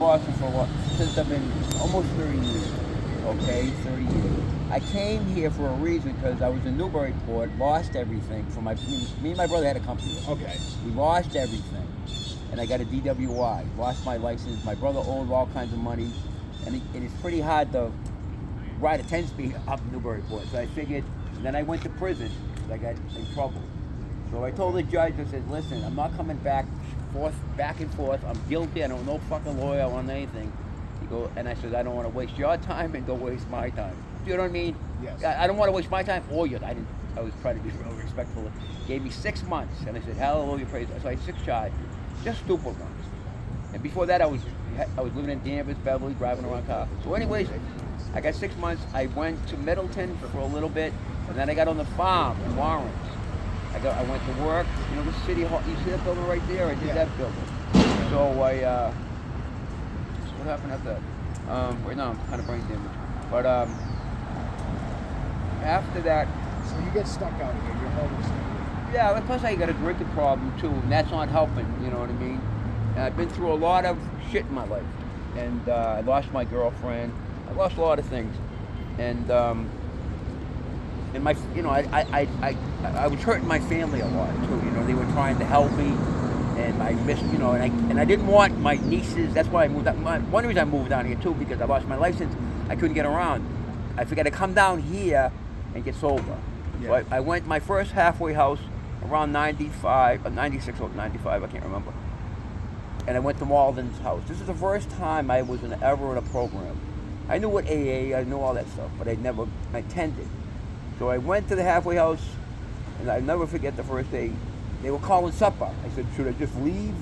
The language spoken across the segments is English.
Boston for what? Since I've been almost 30 years. Okay, 30 years. I came here for a reason because I was in Newburyport, lost everything. For me and my brother had a company. Okay. We lost everything, and I got a DWI. Lost my license. My brother owed all kinds of money, and it's pretty hard to ride a 10-speed up Newburyport. So I figured. And then I went to prison because I got in trouble. So I told the judge, I said, listen, I'm not coming back and forth. I'm guilty. I don't know fucking lawyer. I don't know anything. And I said, I don't want to waste your time and don't waste my time. Do you know what I mean? Yes. I don't want to waste my time or yours. I was trying to be real respectful. Gave me 6 months, and I said, hallelujah, praise God. So I had 6 charges, just stupid ones. And before that, I was living in Danvers, Beverly, driving around car. So anyways, I got 6 months. I went to Middleton for a little bit, and then I got on the farm in Lawrence. I went to work, the city hall. You see that building right there? I did that building. So what happened after that? Right now I'm kind of brain damaged. But after that. So you get stuck out here. You're homeless. Yeah, and plus I got a drinking problem too, and that's not helping. You know what I mean? And I've been through a lot of shit in my life, and I lost my girlfriend. I lost a lot of things, and my, I was hurting my family a lot too. They were trying to help me, and I missed, and I didn't want my nieces. That's why I moved out. One reason I moved down here too, because I lost my license. I couldn't get around. I figured I'd come down here and get sober. Yeah. So I went my first halfway house around 95, 96 or 95, I can't remember. And I went to Walden's house. This is the first time I was ever in a program. I knew what AA, I knew all that stuff, but I'd never attended. So I went to the halfway house, and I'll never forget the first day. They were calling supper. I said, should I just leave?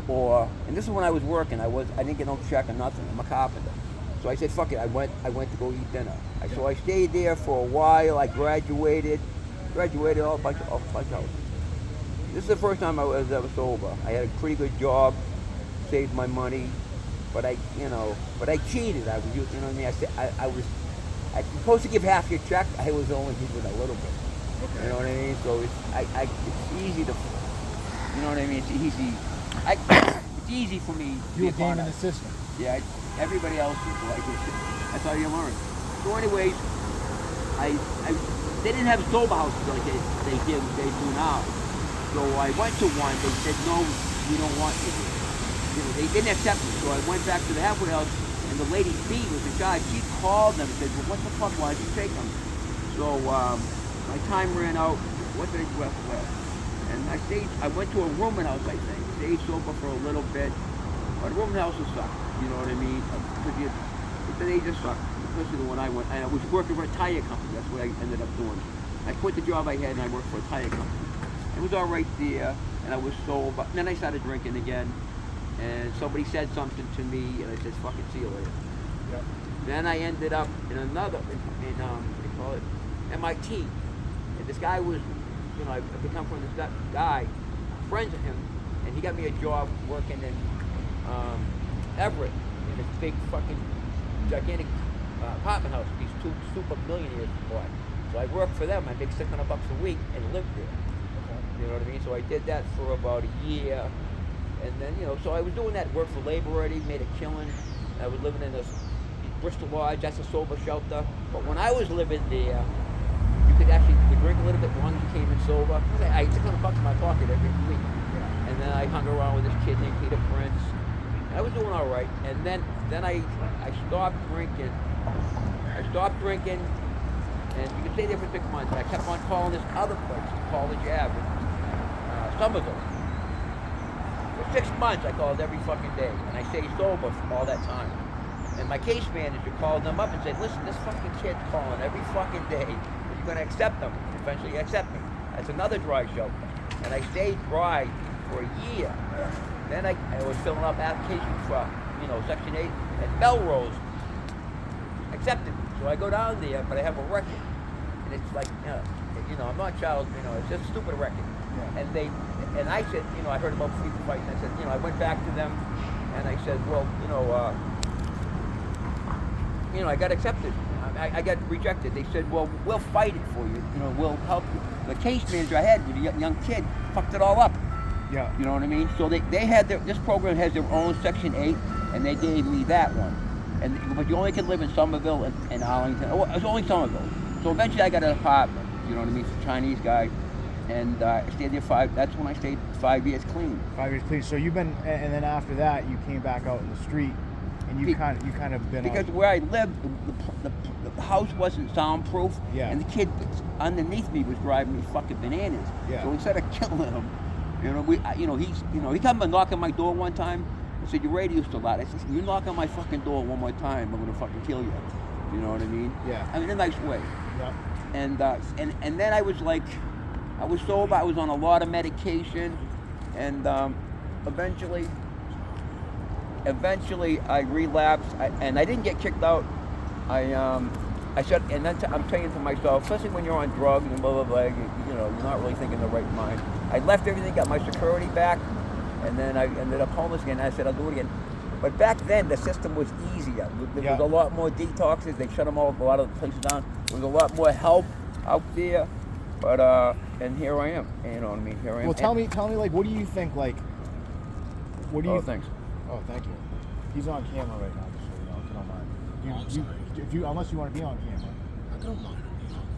And this is when I was working. I didn't get no check or nothing. I'm a carpenter. So I said, fuck it. I went to go eat dinner. So I stayed there for a while. I graduated all a bunch of houses. This is the first time I was ever sober. I had a pretty good job, saved my money, but I cheated. I was, you know what I mean? I was supposed to give half your check. I was only giving a little bit. Okay. You know what I mean? So it's easy to, you know what I mean? It's easy. It's easy for me. You were gaming the system. Yeah. Everybody else is like this. That's how you learn. So anyways, they didn't have sober houses like they do now. So I went to one. They said, no, we don't want you here. They didn't accept me. So I went back to the halfway house, and the lady B was in charge. She called them and said, well, what the fuck, why did you take them? So my time ran out. What did I do after that? And I went to a rooming house, I think. Stayed sober for a little bit. But rooming houses suck. You know what I mean? They just suck. Especially the one I went. And I was working for a tire company. That's what I ended up doing. I quit the job I had and I worked for a tire company. It was all right there, and I was sober. And then I started drinking again. And somebody said something to me, and I said, fuck it, see you later. Yep. Then I ended up in another, they call it MIT. And this guy was, I've become friends with this guy, friends with him, and he got me a job working in Everett, in this big fucking gigantic apartment house these two super millionaires bought. So I worked for them. I make $600 a week and lived there. Okay. You know what I mean? So I did that for about a year. And then, so I was doing that work for labor already, made a killing. I was living in this Bristol Lodge, that's a sober shelter. But when I was living there, you could drink a little bit as long as you came in sober. I had $600 in my pocket every week. Yeah. And then I hung around with this kid named Peter Prince. And I was doing all right. And then I stopped drinking. And you could stay there for 6 months. And I kept on calling this other place, College Ave, Somerville. For 6 months, I called every fucking day, and I stayed sober from all that time. And my case manager called them up and said, listen, this fucking kid's calling every fucking day. Are you going to accept them? Eventually, he accepted me. That's another dry shelter. And I stayed dry for a year. Then I was filling up applications for, Section 8, and Melrose accepted me. So I go down there, but I have a record. And it's like, I'm not child, it's just a stupid record. Yeah. And I said, I heard about freedom fight, and I said, I went back to them, and I said, well, I got accepted. I got rejected. They said, well, we'll fight it for you. We'll help you. The case manager I had with a young kid fucked it all up. Yeah. You know what I mean? So they had this program has their own Section 8, and they gave me that one. But you only could live in Somerville and Arlington. Oh, it was only Somerville. So eventually I got an apartment. You know what I mean? It's a Chinese guy, and I stayed there that's when I stayed 5 years clean. 5 years clean. So you've been, and then after that, you came back out in the street, and you kind of been because where I lived, the house wasn't soundproof, Yeah. and the kid underneath me was driving me fucking bananas. Yeah. So instead of killing him, he come and knock on my door one time. I said, your radio's still loud. I said, you knock on my fucking door one more time, I'm gonna fucking kill you. You know what I mean? Yeah. I mean, in a nice way. Yeah. And then I was like, I was sober. I was on a lot of medication, and eventually I relapsed, and I didn't get kicked out. I said, and then I'm saying to myself, especially when you're on drugs and blah blah blah, you're not really thinking the right mind. I left everything, got my security back, and then I ended up homeless again. I said, I'll do it again. But back then, the system was easier. There was a lot more detoxes. They shut them all, a lot of the places down. There was a lot more help out there. But and here I am. You know what I mean? Here I am. Well, tell me, like, what do you think? Like, what do you? Thanks. Oh, thank you. He's on camera right now, just so you know, if you don't mind. Unless you want to be on camera. I don't mind.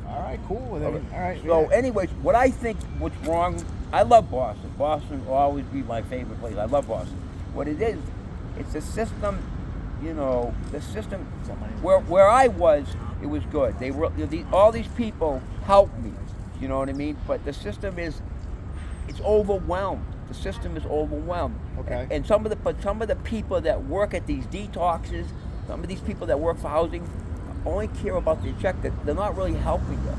All right, cool. Well, then, all right. So, anyways, what I think what's wrong, I love Boston. Boston will always be my favorite place. I love Boston. What it is, it's a system, the system, where I was, it was good. They were, all these people helped me, you know what I mean? But the system it's overwhelmed. The system is overwhelmed. Okay. And some of the people that work at these detoxes, some of these people that work for housing, only care about their check. That they're not really helping you.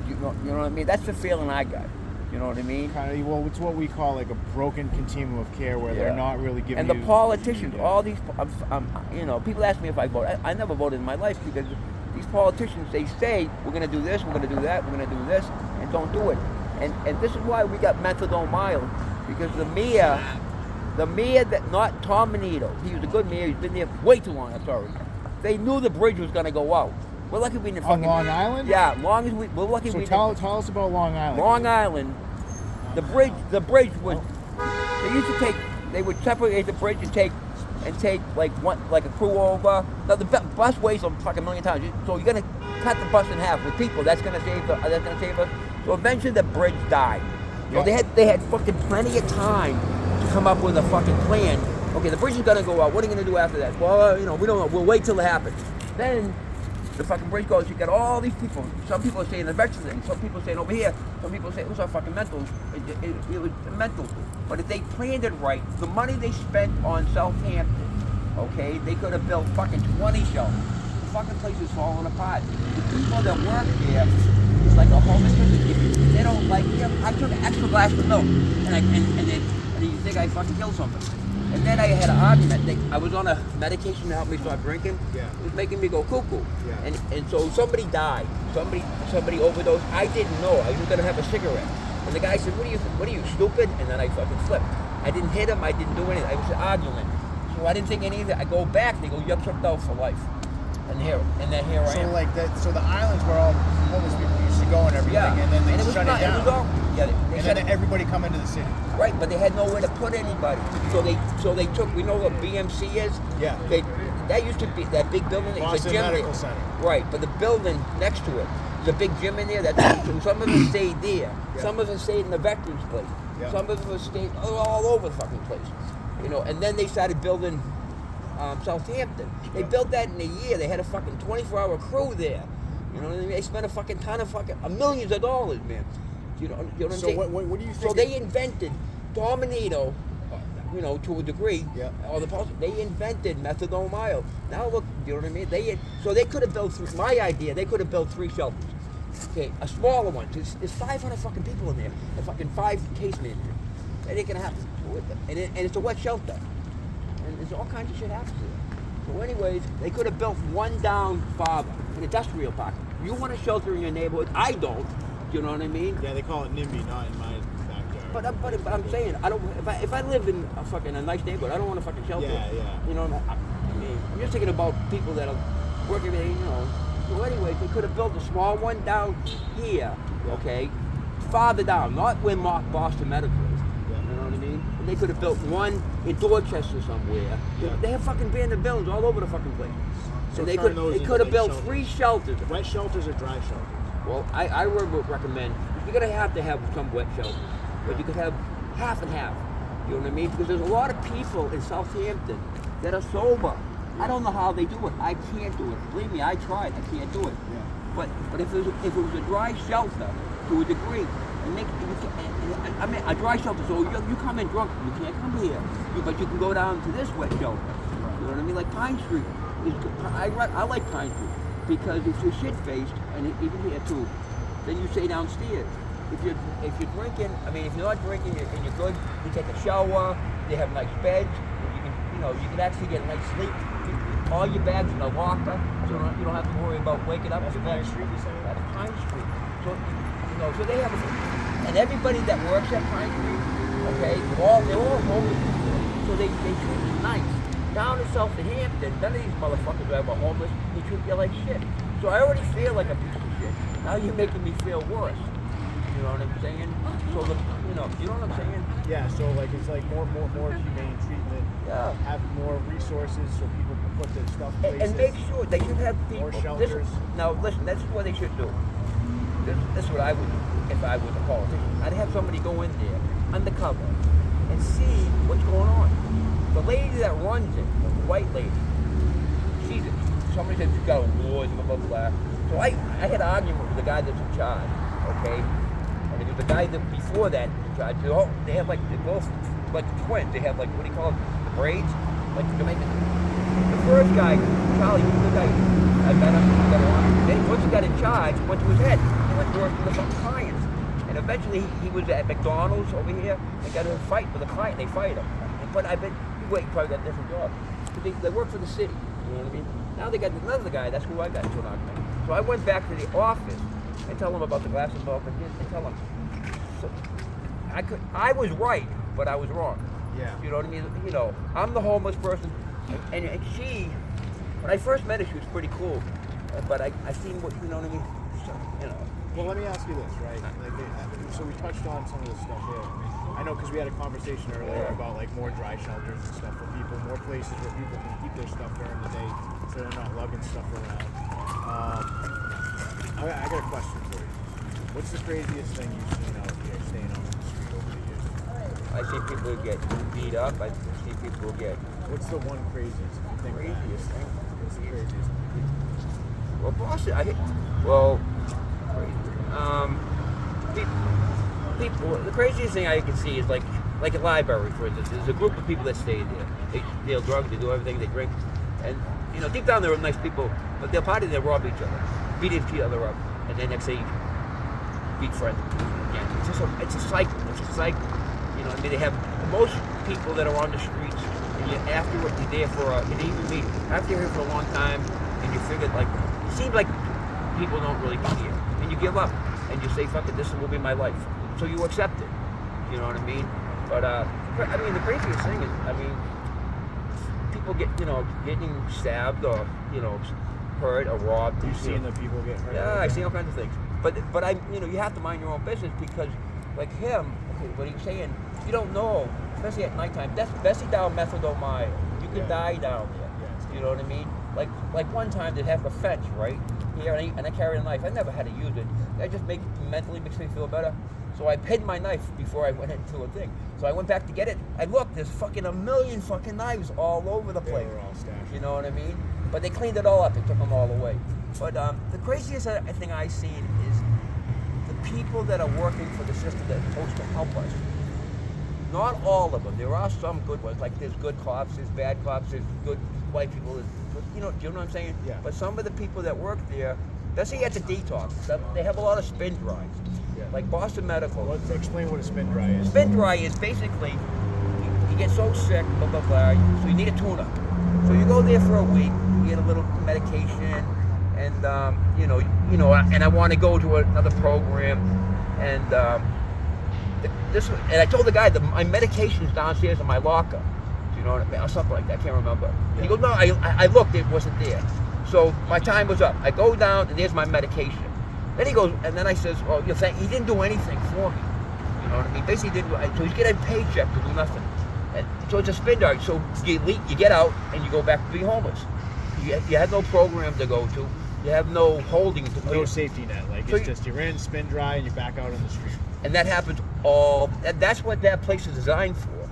You know what I mean? That's the feeling I got. You know what I mean? Kind of. Well, it's what we call like a broken continuum of care, where they're not really giving. And you the politicians, all these, people ask me if I vote. I never voted in my life because these politicians, they say we're going to do this, we're going to do that, we're going to do this, and don't do it. And this is why we got methadone mild, because the mayor that, not Tom Menino, he was a good mayor. He's been there way too long. I'm sorry. They knew the bridge was going to go out. We're lucky we didn't fucking. On Long Island? Yeah, we're lucky we didn't. Tell us about Long Island. Long Island, the bridge was. They would separate the bridge and take like a crew over. Now the bus weighs a fucking million tons, so you're gonna cut the bus in half with people. That's gonna save us. So eventually the bridge died. So they had fucking plenty of time to come up with a fucking plan. Okay, the bridge is gonna go out. What are you gonna do after that? Well, we don't know. We'll wait till it happens. Then the fucking bridge goes. You got all these people. Some people are saying the veterans thing. Some people are saying over here. Some people say it was our fucking mental. It was mental. But if they planned it right, the money they spent on Southampton, okay, they could have built fucking 20 shelters. The fucking place is falling apart. The people that work there, it's like a homeless person. They don't like. I took an extra glass of milk, and you think I fucking killed somebody. And then I had an argument. I was on a medication to help me stop drinking. Yeah. It was making me go cuckoo. Yeah. And so somebody died. Somebody overdosed. I didn't know. I was gonna have a cigarette. And the guy said, "What are you stupid?" And then I fucking flipped. I didn't hit him. I didn't do anything. I was an argument. So I didn't think any of that. I go back. They go, "You're tripped out for life." And here I am. So like that. So the islands where all homeless people used to go and everything, and then they shut it down. And then everybody come into the city. Right, but they had nowhere to put anybody. So they took. We know what BMC is. Yeah. That used to be that big building. Boston it's a gym Medical there. Center. Right, but the building next to it, there's a big gym in there. So some of them stayed there. Yeah. Some of them stayed in the veterans place. Yeah. Some of them stayed all over the fucking place. And then they started building Southampton. They built that in a year. They had a fucking 24-hour crew there. You know what I mean? They spent a fucking ton of millions of dollars, man. You know what I'm saying? So what do you think? So they invented Dominito, to a degree. Yeah. They invented methadone mild. Now look, you know what I mean? They could have built my idea. They could have built 3 shelters. Okay, a smaller one. There's 500 fucking people in there. And fucking 5 casemen in there. It ain't gonna happen. And it's a wet shelter. And there's all kinds of shit happens there. So anyways, they could have built one down farther, an industrial park. You want a shelter in your neighborhood? I don't. You know what I mean? Yeah, they call it NIMBY, not in my backyard. But I'm saying I don't. If I live in a nice neighborhood, I don't want a fucking shelter. Yeah. You know, I mean, I'm just thinking about people that are working there. So anyway, they could have built a small one down here. Okay, farther down, not where Boston Medical is. Yeah. You know what I mean? They could have built one in Dorchester somewhere. Yeah. They have fucking abandoned buildings all over the fucking place. So And they turn could those they into, could have like, built shelters. 3 shelters. Wet shelters or dry shelters? Well, I would recommend, you're going to have some wet shelters, but you could have half and half. You know what I mean? Because there's a lot of people in Southampton that are sober. I don't know how they do it. I can't do it. Believe me, I tried. I can't do it. Yeah. But if it was a dry shelter to a degree, I mean a dry shelter. So you come in drunk, you can't come here. But you can go down to this wet shelter. You know what I mean? Like Pine Street is. I like Pine Street because if you're shit faced, and even here too, then you stay downstairs. If you're drinking, I mean, if you're not drinking and you're good, you take a shower. They have nice beds. You can actually get a nice sleep. All your bags in a locker, so you don't have to worry about waking up. That's Pine Street, you say? That's Pine Street. So so they have, and everybody that works at Pine Street, okay, they're all homeless people. So they treat you nice. Down in Southampton, none of these motherfuckers are ever homeless. They treat you like shit. So I already feel like a piece of shit. Now you're making me feel worse. You know what I'm saying? So you know what I'm saying? Yeah, so like it's like more humane treatment. Yeah. Have more resources so people can put their stuff And places. make sure they should have people. More shelters. Now listen, that's what they should do. This is what I would do if I was a politician. I'd have somebody go in there undercover and see what's going on. The lady that runs it, the white lady, somebody said she's got awards, blah blah blah. So I had an argument with the guy that's in charge, okay? And it was the guy that before that was in charge. They have they're both like twins. They have what do you call it? The braids, like the Jamaican. The first guy, Charlie, he was the guy. I met him, we got along. Then once he got in charge, went to his head. He went to work for the fucking clients. And eventually he was at McDonald's over here and got in a fight with a client. They fired him. But I bet he probably got a different job. But they work for the city. You know what I mean? Now they got another guy. That's who I got into an argument. So I went back to the office and tell him about the glass of milk and tell him. So I was right, but I was wrong. Yeah. You know what I mean? You know, I'm the homeless person, and she, when I first met her, she was pretty cool, but I seen what, you know what I mean? So, you know. Well, let me ask you this, right? So we touched on some of this stuff here. I know because we had a conversation earlier about more dry shelters and stuff for people, more places where people can keep their stuff during the day so they're not lugging stuff around. I got a question for you. What's the craziest thing you've seen out here staying on the street over the years? I see people get beat up. I see people get. What's the one craziest? You think Craziest thing? What's the craziest thing? Well, Boston. People. The craziest thing I can see is like a library, for instance. There's a group of people that stay there. They deal drugs. They do everything. They drink, and deep down they're nice people. But they'll party. They rob each other, beat each other up, and then next day beat friends. Yeah, it's a cycle. It's a cycle. You know, I mean, they have most people that are on the streets, and afterward you're there for and even me. After you're here for a long time, and you figure it seems like people don't really care, and you give up, and you say, "Fuck it, this will be my life." So you accept it. You know what I mean? But I mean, the craziest thing is, I mean, people getting stabbed or hurt or robbed. You've seen the people get hurt? Yeah, I see all kinds of things. But I you have to mind your own business because like him, what he's saying, you don't know, especially at nighttime. That's methyldomide. You could die down there. Yeah. You know what I mean? Like one time they have a fence right here, and I carried a knife. I never had to use it. That just mentally makes me feel better. So I hid my knife before I went into a thing. So I went back to get it. I looked, there's fucking a million fucking knives all over the place. They were all stashed. You know what I mean? But they cleaned it all up. They took them all away. But the craziest thing I've seen is the people that are working for the system that are supposed to help us. Not all of them. There are some good ones. Like there's good cops, there's bad cops, there's good white people. Do you know what I'm saying? Yeah. But some of the people that work there, let's say at the detox, they have a lot of spin drives. Yeah. Like Boston Medical. Let's explain what a spin dry is. Spin dry is basically you get so sick, blah blah blah. So you need a tune-up. So you go there for a week, you get a little medication, and and I want to go to another program, and and I told the guy that my medication's downstairs in my locker. You know what I mean? Or something like that. I can't remember. And he goes, no, I looked, it wasn't there. So my time was up. I go down and there's my medication. Then he goes, and then I says, well, he didn't do anything for me. You know what I mean? Basically, so he's getting a paycheck to do nothing. And so it's a spin dart. So you get out and you go back to being homeless. You have no program to go to. You have no holding to no safety net. Like so it's just you're in, spin dry, and you're back out on the street. And that happens that's what that place is designed for.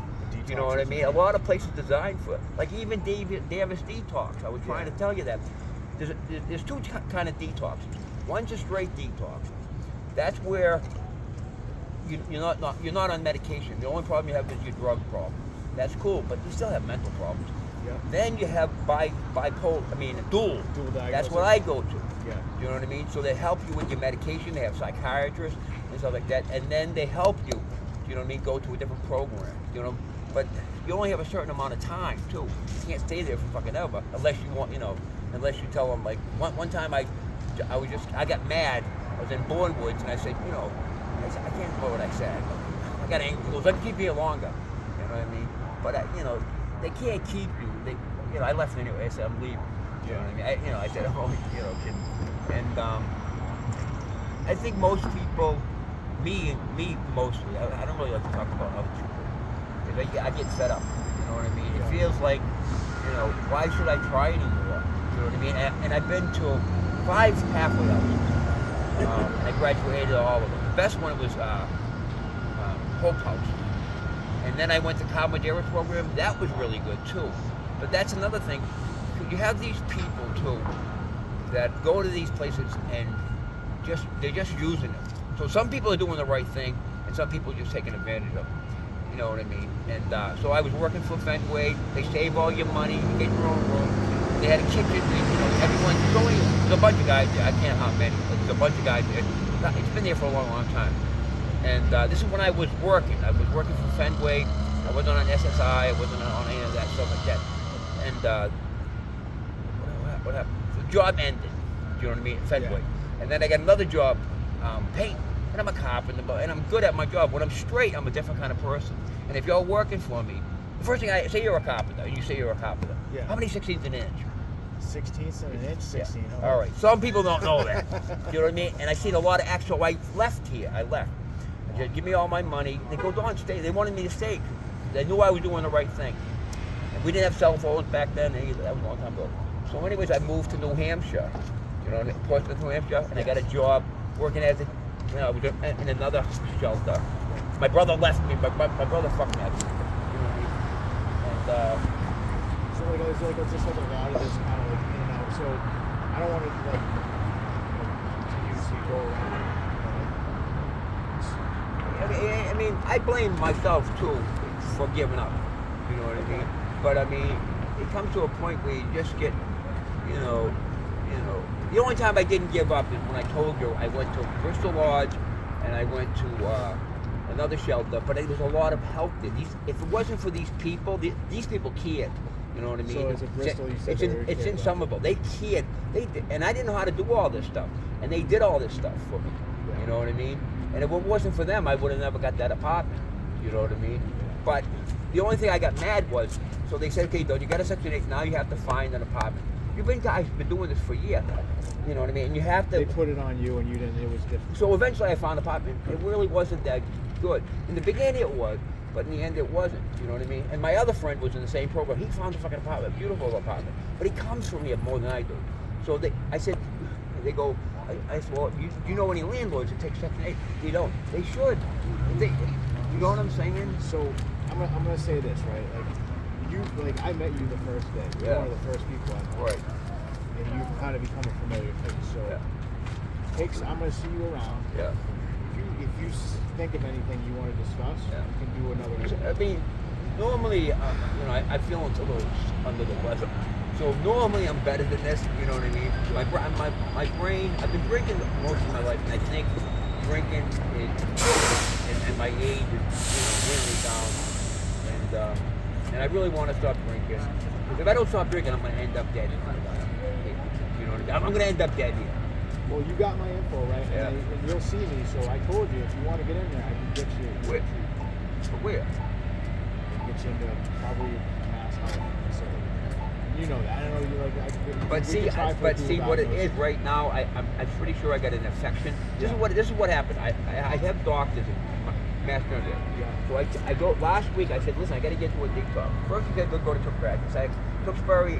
You know what I mean? A lot of places designed for, like even Davis Detox. I was trying to tell you that. There's two kind of detoxes. One's a straight detox. That's where you're not on medication. The only problem you have is your drug problem. That's cool, but you still have mental problems. Yeah. Then you have dual. That's what I go to. Yeah. You know what I mean? So they help you with your medication. They have psychiatrists and stuff like that, and then they help you. You know what I mean? Go to a different program. You know, but you only have a certain amount of time too. You can't stay there for fucking ever unless you want. Unless you tell them like one time I got mad. I was in Bournewoods and I said, I can't remember what I said. I got angry. He goes, let me keep you here longer. You know what I mean? But they can't keep you. I left anyway. I said I'm leaving. You know what I mean? I said I'm only kidding. And I think most people, me mostly. I don't really like to talk about other people. I get fed up. You know what I mean? It feels like, why should I try anymore? You know what I mean? And I've been to 5 halfway houses. And I graduated all of them. The best one was Hope House. And then I went to Cal Madera's program. That was really good too. But that's another thing. You have these people too that go to these places and they're just using them. So some people are doing the right thing, and some people are just taking advantage of them. You know what I mean? And so I was working for Fenway. They save all your money. You get your own room. They had a kitchen. There's a bunch of guys there. I can't how many, but there's a bunch of guys there. It's been there for a long, long time. And this is when I was working. I was working for Fenway. I wasn't on SSI. I wasn't on any of that stuff like that. And what happened? The job ended. Do you know what I mean? At Fenway. Yeah. And then I got another job, painting. And I'm a carpenter, and I'm good at my job. When I'm straight, I'm a different kind of person. And if you're working for me, the first thing I say, you're a carpenter, and you say you're a carpenter. Yeah. How many 16ths an inch? 16ths an inch? 16. Yeah. All right. Some people don't know that. You know what I mean? And I seen a lot of acts, so I left here. I said, give me all my money. They go, don't stay. They wanted me to stay. They knew I was doing the right thing. And we didn't have cell phones back then either. That was a long time ago. So anyways, I moved to New Hampshire. You know, Portsmouth, New Hampshire, and I got a job working as I was in another shelter. My brother left me. My brother fucked me up. You know what I mean? And so it's just like a lot of this kind of like in and out. So I don't want to continue to go around. I mean, I blame myself too for giving up. You know what I mean? But I mean, it comes to a point where you just get, the only time I didn't give up is when I told you I went to Bristol Lodge and I went to another shelter, but there was a lot of help there. If it wasn't for these people cared. You know what I mean? So it's in Bristol, you said it's in Somerville. They cared. They did, and I didn't know how to do all this stuff, and they did all this stuff for me. Yeah. You know what I mean? And if it wasn't for them, I would have never got that apartment. You know what I mean? But the only thing I got mad was, so they said, okay, Doug, you got a Section 8, now you have to find an apartment. Guys been doing this for years. You know what I mean? And you have to. They put it on you, and you didn't. It was different. So eventually, I found an apartment. It really wasn't that good. In the beginning, it was, but in the end, it wasn't. You know what I mean? And my other friend was in the same program. He found a fucking apartment, a beautiful apartment, but he comes from here more than I do. So I said, I said, well, you know any landlords that take Section 8? You don't. They should. You know what I'm saying? So I'm gonna say this, right? I met you the first day. You're one of the first people I met. Right. And you've kind of become a familiar face. So I'm going to see you around. Yeah. If you think of anything you want to discuss, you can do another interview. I mean, normally, I feel it's a little under the weather. So normally I'm better than this. You know what I mean? My brain. I've been drinking most of my life, and I think drinking and my age is really down. And I really want to stop drinking. Because if I don't stop drinking, I'm going to end up dead. You know what I mean? I'm going to end up dead here. Well, you got my info, right? Yeah. And you'll see me, so I told you, if you want to get in there, I can get you. Where? Get you into probably Mass Health facility. You know that. I don't know you But see what it is right now. I'm pretty sure I got an infection. This is what happened. I have doctors. Mass General. Yeah. So I go last week. I said, listen, I got to get to a detox. First, you got to go to Tewksbury. I said, Tewksbury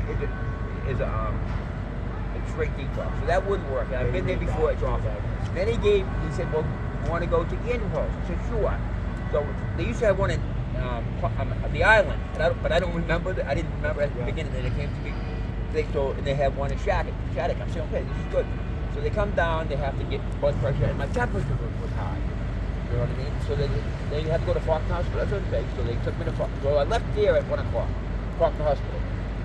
is a straight detox, so that wouldn't work. And I've been there before. It's awful. Then he said, well, you want to go to Andrew House? I said, sure. So they used to have one in the island, but I don't remember. I didn't remember at the beginning that it came to me. And they have one in Shattuck. I'm saying, okay, this is good. So they come down. They have to get blood pressure, and my temperature was high. You know what I mean? So they had to go to Faulkner Hospital. That's what it takes. So they took me to Faulkner. So I left there at 1 o'clock, Faulkner Hospital.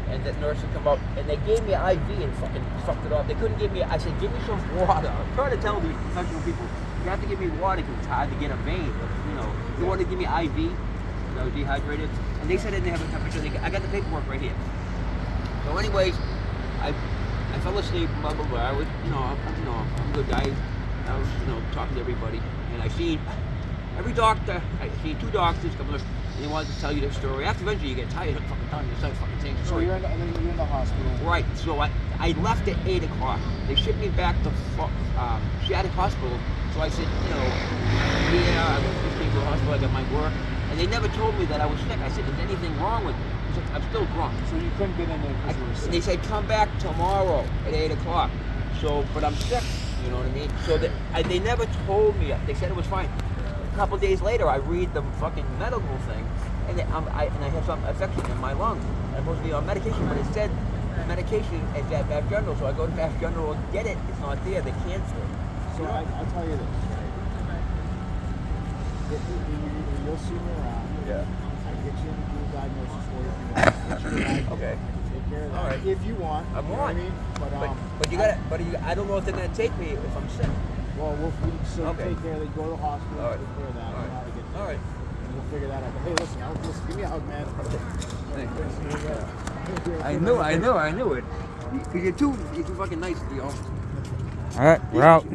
And the nurse had come out, and they gave me an IV and fucking fucked it up. They couldn't give me, I said, give me some water. I'm trying to tell these professional people, you have to give me water because it's hard to get a vein. You know, they wanted to give me IV, and I was dehydrated. And they said I didn't have a temperature. I got the paperwork right here. So anyways, I fell asleep, blah, blah, blah. I was, I'm a good guy. I was, talking to everybody. And I seen every doctor, I seen 2 doctors coming up, and they wanted to tell you their story. After eventually you get tired of fucking telling yourself fucking same So story. you're in the hospital. Right, so I left at 8 o'clock. They shipped me back to Shattuck Hospital. So I said, I was just came to the hospital, I got my work. And they never told me that I was sick. I said, is anything wrong with me? Because I'm still drunk. So you couldn't get in there because you were sick. And they said, come back tomorrow at 8 o'clock. So, but I'm sick, you know what I mean? So they never told me. They said it was fine. A couple days later, I read the fucking medical thing, and I have some infection in my lungs. I'm supposed to be on medication, but it said medication is at Mass General, so I go to Mass General and get it. It's not there. They cancel it. So I'll tell you this, right? You'll see me around. Yeah. I can get you in the diagnosis for you if you want. Get you the idea. Okay. I can take care of that. All right. If you want. I you know want. what I mean? But you gotta. I don't know if they're gonna take me if I'm sick. Well, so Okay. take care of it. Go to the hospital. All right. Take care of that. All right. How to get there. All right. And we'll figure that out. But hey, listen, give me a hug, man. I knew it. Because you're too fucking nice, All right, we're out.